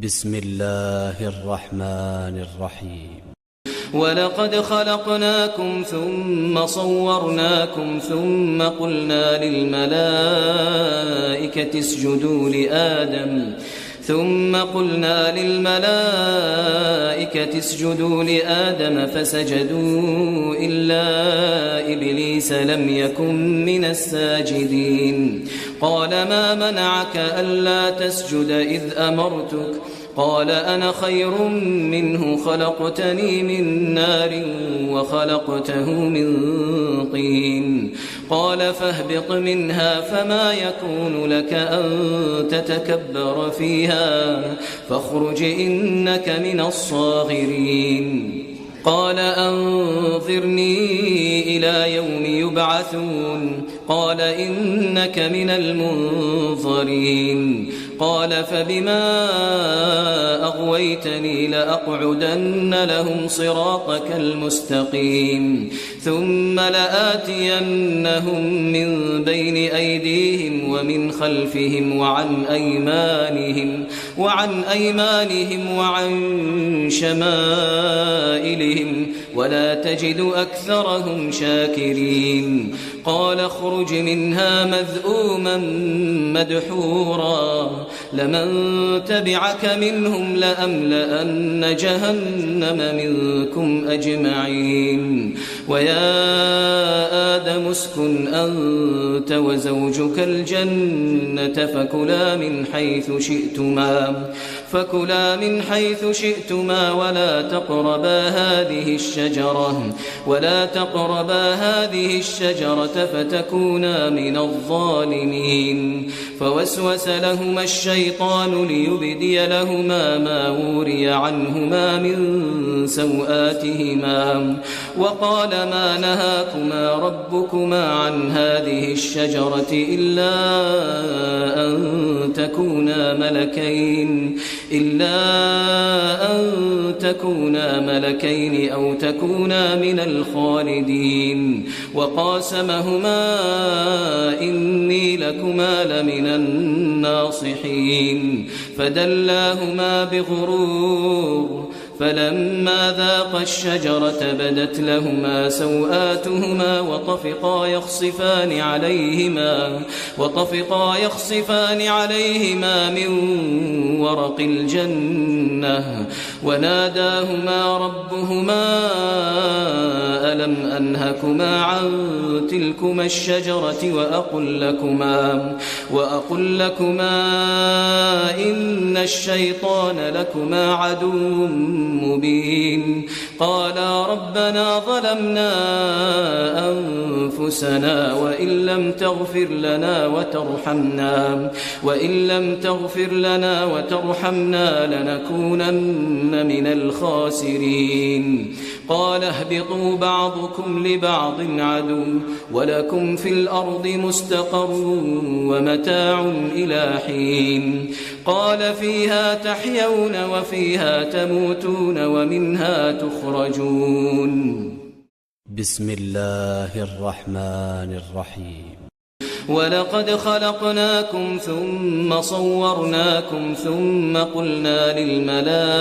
بسم الله الرحمن الرحيم. ولقد خلقناكم ثم صورناكم ثم قلنا للملائكة اسجدوا لآدم فسجدوا إلا إبليس لم يكن من الساجدين. قال ما منعك ألا تسجد إذ أمرتك؟ قال أنا خير منه خلقتني من نار وخلقته من طين. قال فاهبط منها فما يكون لك أن تتكبر فيها فاخرج إنك من الصاغرين. قال أنظرني إلى يوم يبعثون. قال إنك من المنظرين. قال فبما أغويتني لأقعدن لهم صراطك المستقيم ثم لآتينهم من بين أيديهم ومن خلفهم وعن أيمانهم وعن شمائلهم ولا تجد أكثرهم شاكرين. قال اخرج منها مذءوما مدحورا لمن تبعك منهم لأملأن جهنم منكم أجمعين. ويا آدم اسكن أنت وزوجك الجنة فكلا من حيث شئتما ولا تقربا هذه الشجرة فتكونا من الظالمين. فوسوس لهما الشيطان ليبدي لهما ما وري عنهما من سوآتهما وقال ما نهاكما ربكما عن هذه الشجرة إلا أن تكونا ملكين أو تكونا من الخالدين. وقاسمهما إني لكما لمن الناصحين. فدلاهما بغرور فلما ذاقا الشجرة بدت لهما سوآتهما وطفقا يخصفان عليهما من ورق الجنة وناداهما ربهما ألم أنهكما عن تلكما الشجرة وأقل لكما إن الشيطان لكما عدو مبين. قالا ربنا ظلمنا أنفسنا وإن لم تغفر لنا وترحمنا لنكونن من الخاسرين. قال اهبطوا بعضكم لبعض عدو ولكم في الأرض مستقر ومتاع إلى حين. قال فيها تحيون وفيها تموتون ومنها تخرجون. بسم الله الرحمن الرحيم. ولقد خلقناكم ثم صورناكم ثم قلنا للملائكة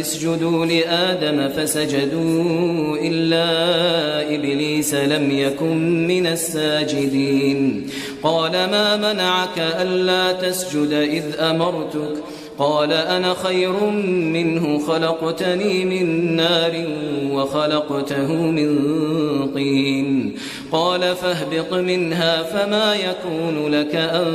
اسجدوا لآدم فسجدوا إلا إبليس لم يكن من الساجدين. قال ما منعك ألا تسجد إذ أمرتك؟ قال أنا خير منه خلقتني من نار وخلقته من طين. قال فاهبط منها فما يكون لك أن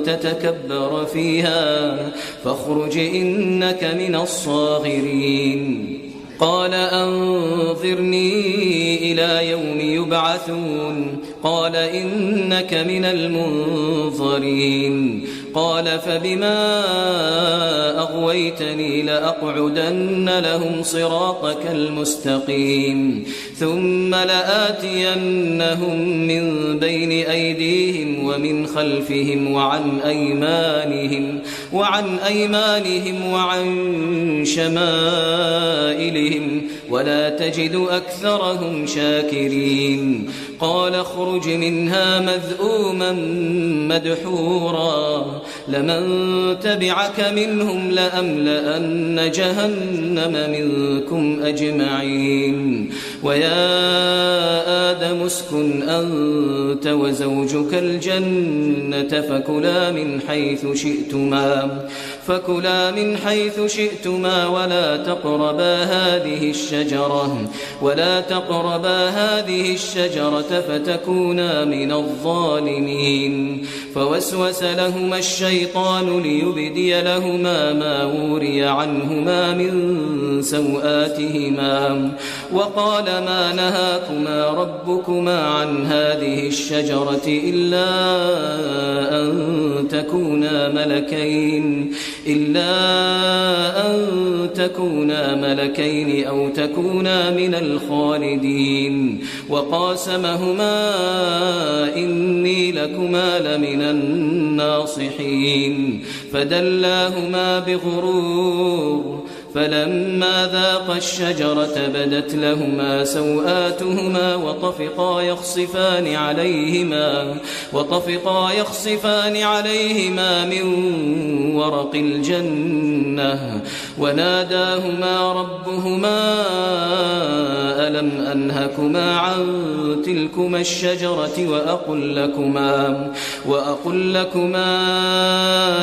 تتكبر فيها فاخرج إنك من الصاغرين. قال أنظرني إلى يوم يبعثون. قال إنك من المنظرين. قال فبما أغويتني لأقعدن لهم صراطك المستقيم ثم لآتينهم من بين أيديهم ومن خلفهم وعن أيمانهم وعن شمائلهم ولا تجد أكثرهم شاكرين قال اخرج منها مذءوما مدحورا لمن تبعك منهم لأملأن جهنم منكم أجمعين ويا آدم اسكن أنت وزوجك الجنة فكلا من حيث شئتما ولا تقربا هذه الشجرة فتكونا من الظالمين فوسوس لهما الشيطان ليبدي لهما ما وري عنهما من سوآتهما وقال ما نهاكما ربكما عن هذه الشجرة إلا أن تكونا ملكين أو تكونا من الخالدين وقاسمهما إني لكما لمن الناصحين فدلاهما بغرور فلما ذاقا الشجرة بدت لهما سوآتهما وطفقا يخصفان عليهما من ورق الجنة وناداهما ربهما ألم أنهكما عن تلكما الشجرة وأقل لكما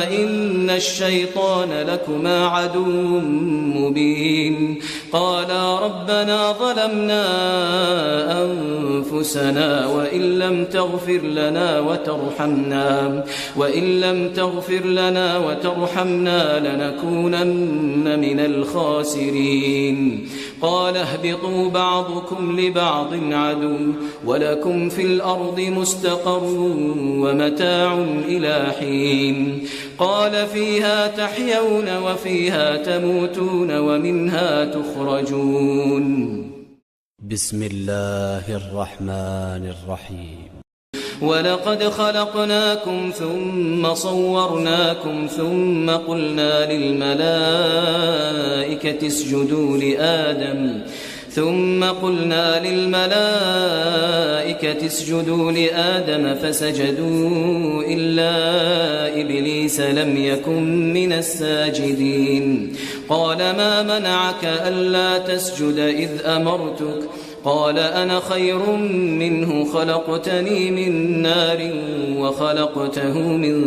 إن الشيطان لكما عدو مبين قالا ربنا ظلمنا أنفسنا وإن لم تغفر لنا وترحمنا لنكونن من الخاسرين قال اهبطوا بعضكم لبعض عدو ولكم في الأرض مستقر ومتاع إلى حين قال فيها تحيون وفيها تموتون ومنها تخرجون بسم الله الرحمن الرحيم ولقد خلقناكم ثم صورناكم ثم قلنا للملائكة اسجدوا لآدم فسجدوا إلا إبليس لم يكن من الساجدين قال ما منعك ألا تسجد إذ أمرتك قال أنا خير منه خلقتني من نار وخلقته من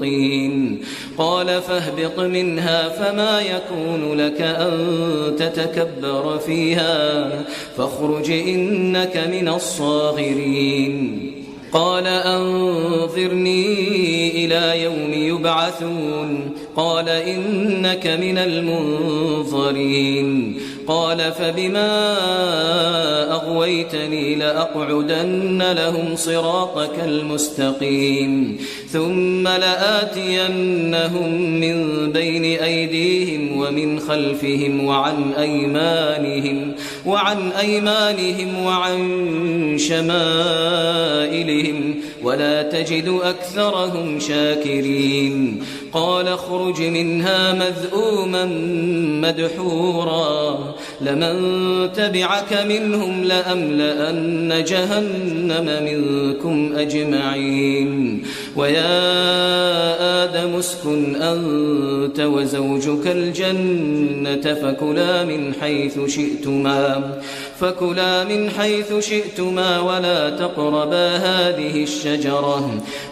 طين قال فاهبط منها فما يكون لك أن تتكبر فيها فاخرج إنك من الصاغرين قال أنظرني إلى يوم يبعثون قال إنك من المنظرين قال فبما أغويتني لأقعدن لهم صراطك المستقيم ثم لآتينهم من بين أيديهم ومن خلفهم وعن أيمانهم وعن شمائلهم ولا تجد أكثرهم شاكرين قال اخرج منها مذءوما مدحورا لمن تبعك منهم لأملأن جهنم منكم أجمعين ويا آدم اسكن أنت وزوجك الجنة فكلا من حيث شئتما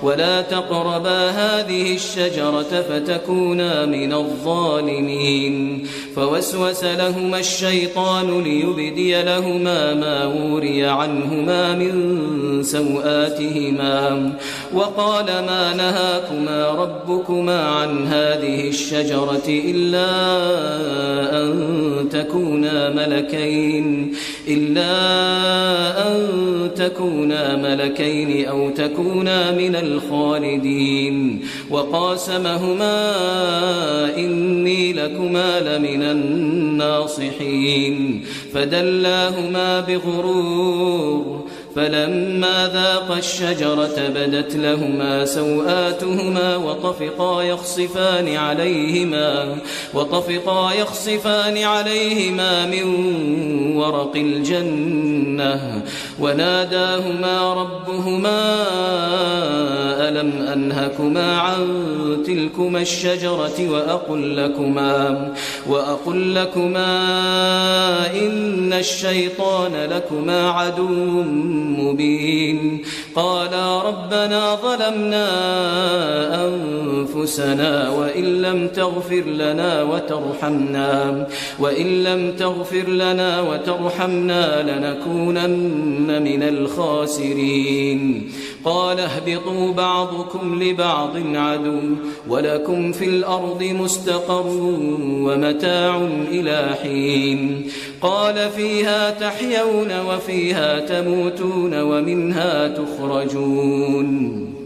ولا تقربا هذه الشجرة فتكونا من الظالمين فوسوس لهما الشيطان ليبدي لهما ما وري عنهما من سوآتهما وقال ما نهاكما ربكما عن هذه الشجرة إلا أن تكونا ملكين أو تكونا من الخالدين وقاسمهما إني لكما لمن الناصحين فدلاهما بغرور فلما ذاقا الشجرة بدت لهما سوآتهما وطفقا يخصفان عليهما من ورق الجنة وناداهما ربهما ألم أنهكما عن تلكما الشجرة وأقل لكما إن الشيطان لكما عدو مبين قالا ربنا ظلمنا أنفسنا وإن لم تغفر لنا وترحمنا لنكونن من الخاسرين قال اهبطوا بعضكم لبعض عدو ولكم في الأرض مستقر ومتاع إلى حين قال فيها تحيون وفيها تموتون ومنها تخرجون